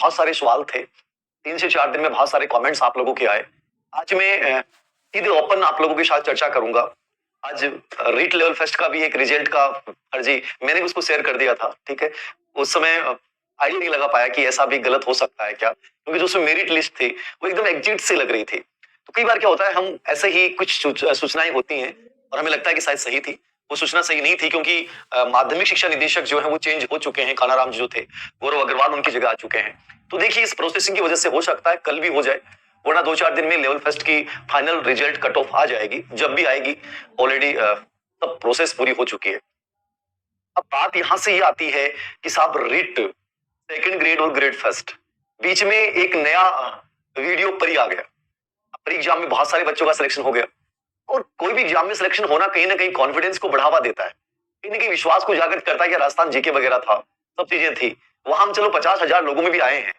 बहुत सारे सवाल थे। 3 से 4 दिन में बहुत सारे कमेंट्स आप लोगों के आए। आज मैं सीधे ओपन आप लोगों के साथ चर्चा करूंगा। आज रीट लेवल फेस्ट का भी एक रिजल्ट का फर्जी मैंने उसको शेयर कर दिया था, ठीक है। उस समय आइडिया नहीं लगा पाया कि ऐसा भी गलत हो सकता है क्या, क्योंकि जो उसमें मेरिट लिस्ट थी वो एकदम एग्जिट से लग रही थी। तो कई बार क्या होता है, हम ऐसे ही कुछ सूचनाएं होती हैं और हमें लगता है कि शायद सही थी, वो सूचना सही नहीं थी, क्योंकि माध्यमिक शिक्षा निदेशक जो है वो चेंज हो चुके हैं। कानाराम जो थे, गौरव अग्रवाल उनकी जगह आ चुके हैं। तो देखिए, इस प्रोसेसिंग की वजह से हो सकता है कल भी हो जाए, वरना 2-4 दिन में लेवल फर्स्ट की फाइनल रिजल्ट कट ऑफ आ जाएगी। जब भी आएगी ऑलरेडी सब प्रोसेस पूरी हो चुकी है। अब बात यहां से ये आती है कि साहब रिट सेकंड ग्रेड और ग्रेड फर्स्ट, बीच में एक नया वीडियो परी आ गया। प्री एग्जाम में बहुत सारे बच्चों का सिलेक्शन हो गया, और कोई भी एग्जाम में सिलेक्शन होना कहीं ना कहीं कॉन्फिडेंस को बढ़ावा देता है, कहीं ना कहीं विश्वास को जागृत करता है कि राजस्थान जीके वगैरह था, सब चीजें थी। वहां हम चलो 50,000 लोगों में भी आए हैं,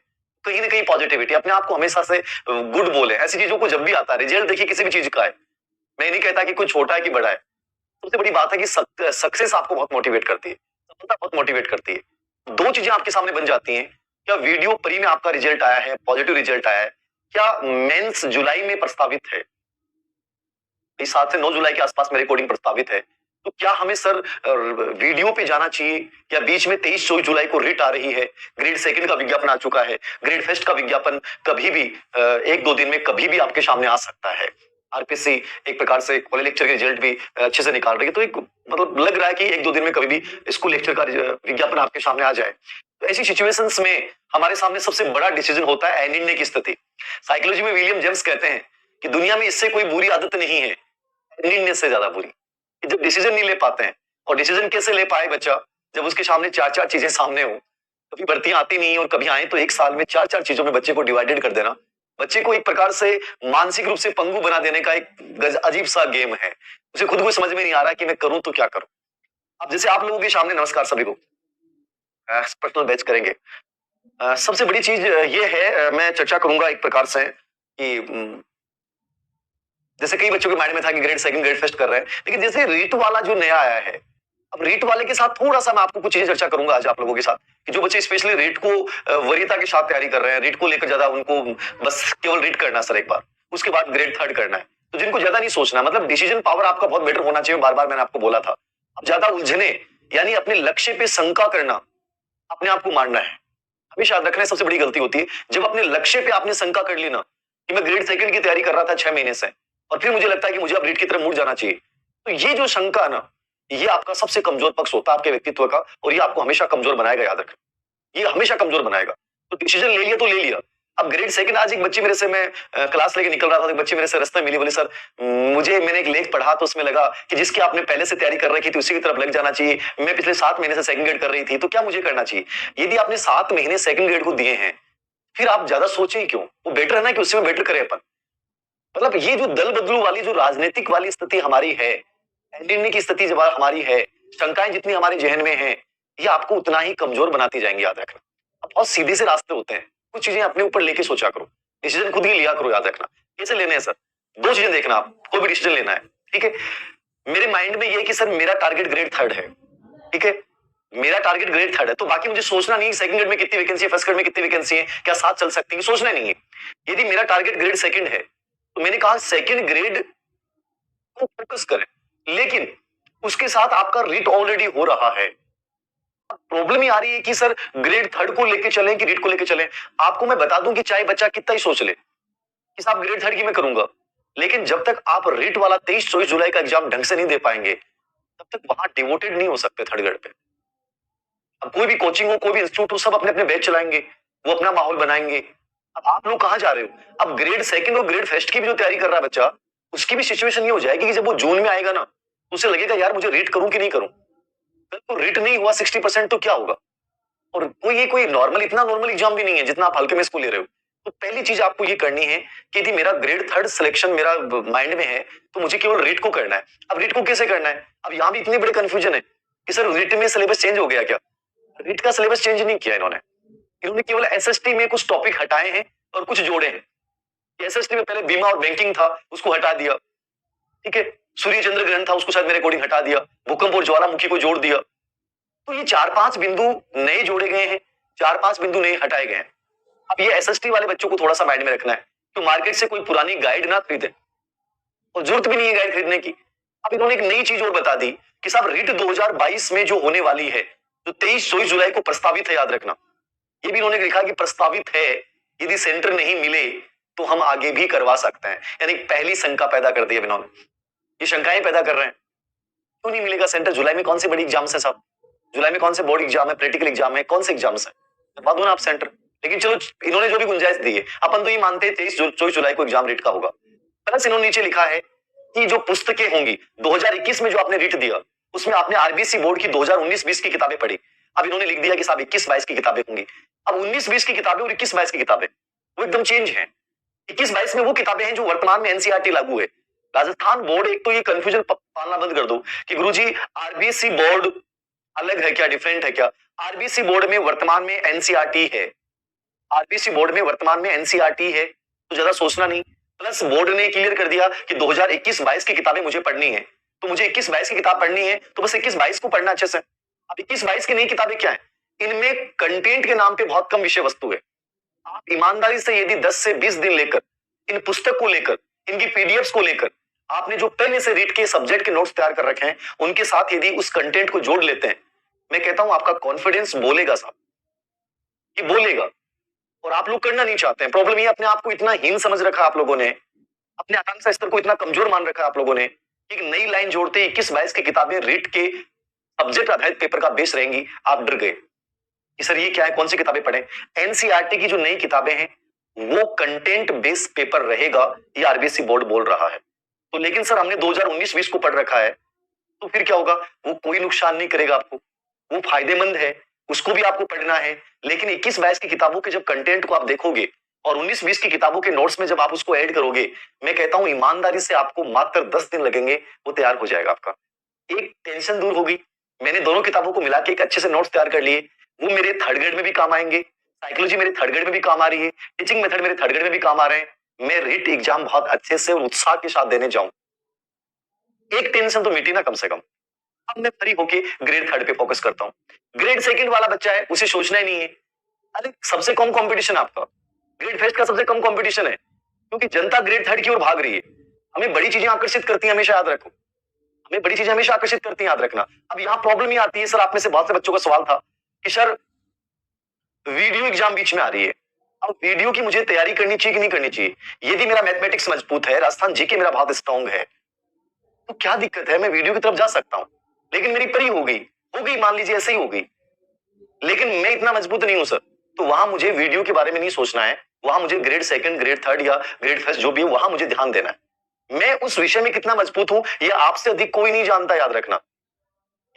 कहीं ना कहीं पॉजिटिविटी, अपने आप को हमेशा से गुड बोले। ऐसी चीजों को जब भी आता है रिजल्ट, देखिए किसी भी चीज का है, मैं नहीं कहता कि कोई छोटा है कि बड़ा है। सबसे बड़ी बात है कि सक्सेस आपको बहुत मोटिवेट करती है, सफलता बहुत मोटिवेट करती है। दो चीजें आपके सामने बन जाती हैं, क्या वीडियो परी में आपका रिजल्ट आया है, पॉजिटिव रिजल्ट आया है, क्या मेंस जुलाई में प्रस्तावित है, 7 से 9 जुलाई के आसपास मेरे कोडिंग प्रस्तावित है, तो क्या हमें सर वीडियो पे जाना चाहिए, या बीच में 23-24 जुलाई को रिट आ रही है, ग्रेड सेकंड का विज्ञापन आ चुका है, ग्रेड फर्स्ट का विज्ञापन कभी भी 1-2 दिन में कभी भी आपके सामने आ सकता है। आरपीसी एक प्रकार से कॉलेज लेक्चर के रिजल्ट भी अच्छे से निकाल रही है, तो एक मतलब लग रहा है कि 1-2 दिन में कभी भी स्कूल लेक्चर का विज्ञापन आपके सामने आ जाए। तो ऐसी सिचुएशंस में हमारे सामने सबसे बड़ा डिसीजन होता है निर्णय की स्थिति। साइकोलॉजी में विलियम जेम्स कहते हैं कि दुनिया में इससे कोई बुरी आदत नहीं है निर्णय से ज्यादा बुरी, कि जब डिसीजन नहीं ले पाते हैं। और डिसीजन कैसे ले पाए बच्चा, जब उसके सामने 4-4 चीजें सामने हो। कभी भर्तियां आती नहीं, और कभी आए तो एक साल में 4-4 चीजों में बच्चे को डिवाइडेड कर देना, बच्चे को एक प्रकार से मानसिक रूप से पंगु बना देने का एक अजीब सा गेम है। उसे खुद को समझ में नहीं आ रहा कि मैं करूं तो क्या करूं। अब जैसे आप लोगों के सामने, नमस्कार सभी को, पर्सनल बैच करेंगे। सबसे बड़ी चीज ये है, मैं चर्चा करूंगा एक प्रकार से कि जैसे कई बच्चों के माइंड में था कि ग्रेड सेकंड ग्रेड फर्स्ट कर रहे हैं, लेकिन जैसे रीट वाला जो नया आया है, अब रीट वाले के साथ थोड़ा सा मैं आपको कुछ चीजें चर्चा करूंगा आज आप लोगों के साथ, कि जो बच्चे स्पेशली रीट को वरीयता के साथ तैयारी कर रहे हैं, रीट को लेकर ज्यादा उनको बस केवल रीट करना सर एक बार, उसके बाद ग्रेड थर्ड करना है, तो जिनको ज्यादा नहीं सोचना, मतलब डिसीजन पावर आपका बहुत बेटर होना चाहिए। बार बार मैंने आपको बोला था, अब ज्यादा उलझने यानी अपने लक्ष्य पे शंका करना, अपने आप को मारना है, हमेशा याद रखना है। सबसे बड़ी गलती होती है जब अपने लक्ष्य पे आपने शंका कर ली ना, कि मैं ग्रेड सेकंड की तैयारी कर रहा था 6 महीने से, और फिर मुझे लगता है कि मुझे अब रीट की तरफ मुड़ जाना चाहिए, तो ये जो शंका ना, ये आपका सबसे कमजोर पक्ष होता है आपके व्यक्तित्व का, और ये आपको हमेशा कमजोर बनाएगा, याद रखें, ये हमेशा कमजोर बनाएगा। तो डिसीजन ले लिया तो ले लिया। अब ग्रेड सेकंड, आज एक बच्चे मेरे से, मैं क्लास लेके निकल रहा था, एक बच्चे मेरे से रास्ते में मिली, बोले सर मैंने एक लेख पढ़ा तो उसमें लगा कि जिसकी आपने पहले से तैयारी कर रखी थी उसी की तरफ लग जाना चाहिए, मैं पिछले 7 महीने से सेकंड ग्रेड कर रही थी, तो क्या मुझे करना चाहिए? यदि आपने 7 महीने सेकंड ग्रेड को दिए हैं, फिर आप ज्यादा सोचे ही क्यों? वो बेटर है ना कि उसमें बेटर करें अपन। मतलब ये जो दल बदलू वाली जो राजनीतिक वाली स्थिति हमारी है, निर्णय की स्थिति जब हमारी है, शंकाएं जितनी हमारे जहन में है, ये आपको उतना ही कमजोर बनाती जाएंगी, याद रखना। अब बहुत सीधे से रास्ते होते हैं, कुछ चीजें अपने ऊपर लेके सोचा करो, डिसीजन खुद ही लिया करो, याद रखना। कैसे लेने हैं सर? 2 चीजें देखना, आप कोई भी डिसीजन लेना है, ठीक है। मेरे माइंड में ये है कि सर मेरा टारगेट ग्रेड थर्ड है, ठीक है, मेरा टारगेट ग्रेड थर्ड है, तो बाकी मुझे सोचना नहीं सेकंड ग्रेड में कितनी वैकेंसी है, फर्स्ट ग्रेड में कितनी वैकेंसी है, क्या साथ चल सकती है, सोचना नहीं है। यदि मेरा टारगेट ग्रेड सेकंड है, तो मैंने कहा सेकंड ग्रेड को फोकस करें, लेकिन उसके साथ आपका रीट ऑलरेडी हो रहा है। प्रॉब्लम ये आ रही है कि सर ग्रेड थर्ड को लेके चलें कि रीट को लेके चलें। आपको मैं बता दूं कि चाहे बच्चा कितना ही सोच ले कि साहब ग्रेड थर्ड की मैं करूंगा, लेकिन जब तक आप रीट वाला 23-24 जुलाई का एग्जाम ढंग से नहीं दे पाएंगे, तब तक वहां डिवोटेड नहीं हो सकते थर्ड ग्रेड पे। अब कोई भी कोचिंग हो, कोई भी इंस्टीट्यूट हो, सब अपने अपने बैच चलाएंगे, वो अपना माहौल बनाएंगे। अब आप लोग कहां जा रहे हो? अब ग्रेड सेकंड और ग्रेड फर्स्ट की भी जो तैयारी कर रहा है बच्चा, उसकी भी सिचुएशन ये हो जाएगी कि जब वो जून में आएगा ना, उसे लगेगा यार मुझे रीट करूं कि नहीं करूं। तो रीट नहीं हुआ 60% तो क्या होगा? और कोई नॉर्मल, इतना नॉर्मल एग्जाम भी नहीं है जितना आप हल्के में इसको ले रहे हो। तो पहली चीज आपको ये करनी है कि यदि मेरा ग्रेड थर्ड सिलेक्शन मेरा माइंड में है, तो मुझे केवल रीट को करना है। अब रीट को कैसे करना है? अब यहाँ भी इतने बड़े कंफ्यूजन है कि सर रीट में सिलेबस चेंज हो गया क्या? रीट का सिलेबस चेंज नहीं किया इन्होंने, इन्होंने केवल एसएसटी में कुछ टॉपिक हटाए हैं और कुछ जोड़े हैं। एसएसटी में पहले बीमा और बैंकिंग था, उसको हटा दिया, ठीक है। सूर्य चंद्र ग्रहण था, उसको शायद मेरे अकॉर्डिंग हटा दिया। भूकंप और ज्वालामुखी को जोड़ दिया। तो ये 4-5 बिंदु नए जोड़े गए हैं, 4-5 बिंदु नए हटाए गए हैं। अब ये एसएसटी वाले बच्चों को थोड़ा सा माइंड में रखना है, तो मार्केट से कोई पुरानी गाइड ना खरीदे, और जरूरत भी नहीं है गाइड खरीदने की। अब इन्होंने एक नई चीज और बता दी कि साहब रीट 2022 में जो होने वाली है, जो 23-24 जुलाई को प्रस्तावित है, याद रखना, ये भी इन्होंने लिखा कि प्रस्तावित है, यदि सेंटर नहीं मिले तो हम आगे भी करवा सकते हैं। यानी पहली शंका पैदा कर दी है इन्होंने, ये शंकाएं पैदा कर रहे हैं, क्यों नहीं मिलेगा सेंटर? जुलाई में कौन से बड़ी एग्जाम्स है साहब? जुलाई में कौन से बोर्ड एग्जाम है, प्रैक्टिकल एग्जाम है, कौन से एग्जाम्स है? बता दो ना आप सेंटर। लेकिन चलो, इन्होंने जो भी गुंजाइश दी है, अपन तो ये मानते हैं 23-24 जुलाई को एग्जाम रीट का होगा। प्लस इन्होंने नीचे लिखा है कि जो पुस्तकें होंगी 2021 में जो आपने रीट दिया, उसमें आपने आरबीसी बोर्ड की 2019-20 की किताबें पढ़ी। अब इन्होंने लिख दिया कि साहब 21-22 की किताबें होंगी। अब 19-20 की किताबें और 21-22 की किताबें वो एकदम चेंज है। 21-22 में वो किताबें हैं जो वर्तमान में एनसीईआरटी लागू है। राजस्थान बोर्ड, एक तो ये कंफ्यूजन पालना बंद कर दो कि गुरुजी आरबीसी बोर्ड अलग है क्या, डिफरेंट है क्या? आरबीसी बोर्ड में वर्तमान में एनसीईआरटी है, आरबीसी बोर्ड में वर्तमान में एनसीईआरटी है, तो ज्यादा सोचना नहीं। प्लस बोर्ड ने क्लियर कर दिया कि 2021-22 की किताबें मुझे पढ़नी है, तो मुझे 21-22 की किताब पढ़नी है, तो बस 21-22 को पढ़ना अच्छे से। अब 21-22 की नई किताबें क्या है? इनमें कंटेंट के नाम पे बहुत कम विषय वस्तु है। आप ईमानदारी से यदि 10 से 20 दिन लेकर इन पुस्तक को लेकर, इनकी पीडीएफ्स को लेकर, आपने जो पहले से रीड के सब्जेक्ट के नोट्स तैयार कर रखे हैं, उनके साथ यदि उस कंटेंट को जोड़ लेते हैं, मैं कहता हूं आपका कॉन्फिडेंस बोलेगा साहब, ये बोलेगा। और आप लोग करना नहीं चाहते हैं। प्रॉब्लम ये, अपने आप को इतना हीन समझ रखा आप लोगों ने, अपने आकांक्षा स्तर को इतना कमजोर मान रखा आप लोगों ने, एक नई लाइन जोड़ते 21-22 की किताबें रीट के सब्जेक्ट आधारित पेपर का बेस रहेंगी। आप डर गए कि सर ये क्या है, कौन सी किताबें पढ़ें? एनसीईआरटी की जो नई किताबें हैं वो कंटेंट बेस्ड पेपर रहेगा, ये आरबीएसई बोर्ड बोल रहा है। तो लेकिन सर हमने 2019-20 को पढ़ रखा है, तो फिर क्या होगा? वो कोई नुकसान नहीं करेगा आपको, वो फायदेमंद है, उसको भी आपको पढ़ना है। लेकिन 21-22 की किताबों के जब कंटेंट को आप देखोगे और 19-20 की किताबों के नोट्स में जब आप उसको ऐड करोगे, मैं कहता हूं ईमानदारी से आपको मात्र 10 दिन लगेंगे, वो तैयार हो जाएगा आपका। एक टेंशन दूर होगी। मैंने दोनों किताबों को मिला के एक अच्छे से नोट्स तैयार कर लिए, वो मेरे थर्ड ग्रेड में भी काम आएंगे, साइकोलॉजी मेरे थर्ड ग्रेड में भी काम आ रही है, टीचिंग मेथड मेरे थर्ड ग्रेड में भी काम आ रहे हैं। मैं रीट एग्जाम बहुत अच्छे से और उत्साह के साथ देने जाऊं, एक टेंशन तो मिटी ना कम से कम। अब मैं फ्री होके ग्रेड थर्ड पे फोकस करता हूँ। ग्रेड सेकंड वाला बच्चा है, उसे सोचना ही नहीं है। अरे सबसे कम कंपटीशन आपका ग्रेड फर्स्ट का, सबसे कम कंपटीशन है, क्योंकि जनता ग्रेड थर्ड की ओर भाग रही है। हमें बड़ी चीजें आकर्षित करती हैं, हमेशा याद रखो, हमें बड़ी चीजें हमेशा आकर्षित करती हैं, याद रखना। अब यहाँ प्रॉब्लम ये आती है, सर आप में से बहुत से बच्चों का सवाल था कि सर वीडियो एग्जाम बीच में आ रही है, अब वीडियो की मुझे तैयारी करनी चाहिए कि नहीं करनी चाहिए? यदि मेरा मैथमेटिक्स मजबूत है, राजस्थान जीके मेरा बहुत स्ट्रॉन्ग है, तो क्या दिक्कत है? मैं वीडियो की तरफ जा सकता हूं। लेकिन मेरी परी हो गई, मान लीजिए ऐसे ही हो गई, लेकिन मैं इतना मजबूत नहीं हूं सर, तो वहां मुझे वीडियो के बारे में नहीं सोचना है, वहां मुझे ग्रेड सेकंड, ग्रेड थर्ड या ग्रेड फर्स्ट जो भी है, वहां मुझे ध्यान देना है। मैं उस विषय में कितना मजबूत हूं, ये आपसे अधिक कोई नहीं जानता, याद रखना।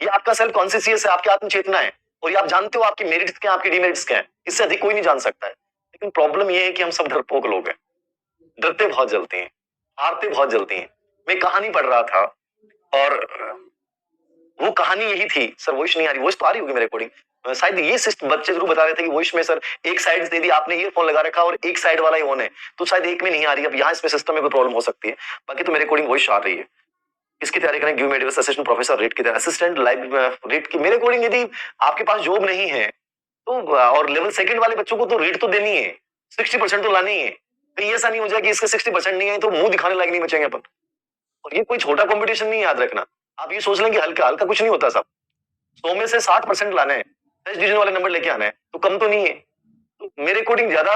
ये आपका सेल्फ कॉन्शियस है, आपकी आत्मचेतना है, और ये आप जानते हो आपके मेरिट्स क्या, आपके डिमेरिट्स क्या है, इससे अधिक कोई नहीं जान सकता है। लेकिन प्रॉब्लम ये है कि हम सब डरपोक लोग हैं, डरते बहुत जल्दी हैं, हारते बहुत जल्दी हैं। मैं कहानी पढ़ रहा था और वो कहानी यही थी, सर वॉइस नहीं आ रही, वॉइस तो आ रही होगी मेरे अकॉर्डिंग, शायद ये बच्चे जरूर बता रहे थे कि वॉइस में सर एक साइड दे दी आपने ईयरफोन लगा रखा और एक साइड वाला ही ऑन है, तो शायद एक में नहीं आ रही। अब यहाँ इसमें सिस्टम में कोई प्रॉब्लम हो सकती है, बाकी तो मेरे अकॉर्डिंग वॉइस आ रही है। इसकी तैयारी करें, give medical assistant professor rate की असिस्टेंट लाइव रेट की। मेरे अकॉर्डिंग यदि आपके पास जॉब नहीं है तो, और लेवल सेकंड वाले बच्चों को तो रेट तो देनी है, 60% तो लानी है। कहीं ऐसा नहीं हो जाए कि इसके 60% नहीं है तो मुंह दिखाने लायक नहीं बचेंगे अपन। और ये कोई छोटा कंपटीशन नहीं, याद रखना। आप ये सोच लें कि हल्का हल्का कुछ नहीं होता साहब, 100 में से 60% लाना है, 10 डिवीजन वाले नंबर लेके आना है, तो कम तो नहीं है। तो मेरे अकॉर्डिंग ज्यादा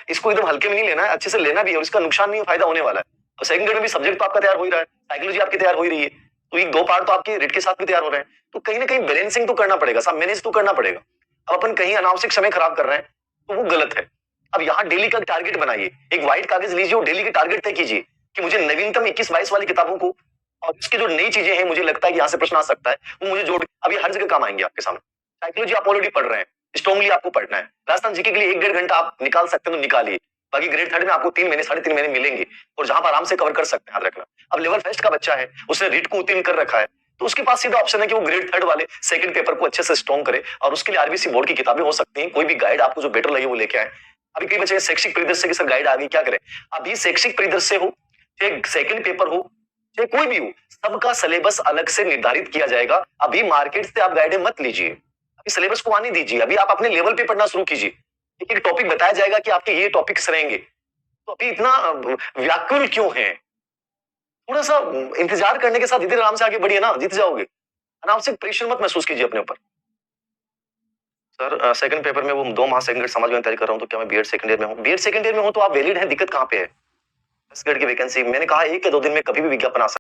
इसको एकदम हल्के में नहीं लेना है, अच्छे से लेना भी है, और इसका नुकसान नहीं, फायदा होने वाला है। और सेकंड ग्रेड में भी सब्जेक्ट तो आपका तैयार हो ही रहा है, साइकोलॉजी आपकी तैयार हो ही रही है, तो ये दो पार्ट तो आपके रेट के साथ भी तैयार हो रहे हैं, तो कहीं ना कहीं बैलेंसिंग तो करना पड़ेगा साहब, मैनेज तो करना पड़ेगा। अब अपन कहीं अनावश्यक समय खराब कर रहे हैं तो वो गलत है। अब यहाँ डेली का टारगेट बनाइए, एक व्हाइट कागज लीजिए और डेली के टारगेट तय कीजिए कि मुझे नवीनतम 21-22 वाली किताबों को और इसकी जो नई चीजें हैं, मुझे लगता है कि यहाँ से प्रश्न आ सकता है, वो मुझे जोड़, अब ये हर जगह काम आएंगे आपके सामने। साइकोलॉजी आप ऑलरेडी पढ़ रहे हैं, स्ट्रांगली आपको पढ़ना है, राजस्थान जीके के लिए 1-1.5 घंटा आप निकाल सकते हैं तो निकालिए। बाकी ग्रेड थर्ड में आपको 3 महीने 3.5 महीने मिलेंगे, और जहां पर आराम से कवर कर सकते हैं, याद रखना। अब लेवल फर्स्ट का बच्चा है, उसने रीट को उत्तीर्ण कर रखा है, तो उसके पास सीधा ऑप्शन है कि वो ग्रेड थर्ड वाले सेकंड पेपर को अच्छे से स्ट्रॉन्ग करे, और उसके लिए आरबीसी बोर्ड की किताबें हो सकती हैं, कोई भी गाइड आपको जो बेटर लगे वो लेके आए। अभी कई बच्चे शैक्षिक परिदृश्य की सर गाइड आ गई, क्या करें? अभी शैक्षिक परिदृश्य हो, चाहे सेकंड पेपर हो, चाहे कोई भी हो, सबका सिलेबस अलग से निर्धारित किया जाएगा। अभी मार्केट से आप गाइडें मत लीजिए, अभी सिलेबस को आने दीजिए, अभी आप अपने लेवल पे पढ़ना शुरू कीजिए। एक एक टॉपिक बताया जाएगा कि आपके ये टॉपिक्स रहेंगे, तो अभी इतना व्याकुल क्यों है? थोड़ा सा इंतजार करने के साथ इधर आराम से आगे बढ़िए ना, जीत जाओगे। आराम से प्रेशर मत महसूस कीजिए अपने ऊपर। सर सेकंड पेपर में वो 2 माह सेकंड ग्रेड समाज में तैयारी कर रहा हूँ, तो क्या मैं बीएड सेकंड ईयर में हूँ? बीएड सेकंड ईयर में हूँ तो आप वैलिड हैं, दिक्कत कहाँ पे है? 10 ग्रेड की वैकेंसी मैंने कहा 1 या 2 दिन में कभी भी विज्ञापन आ सकता है।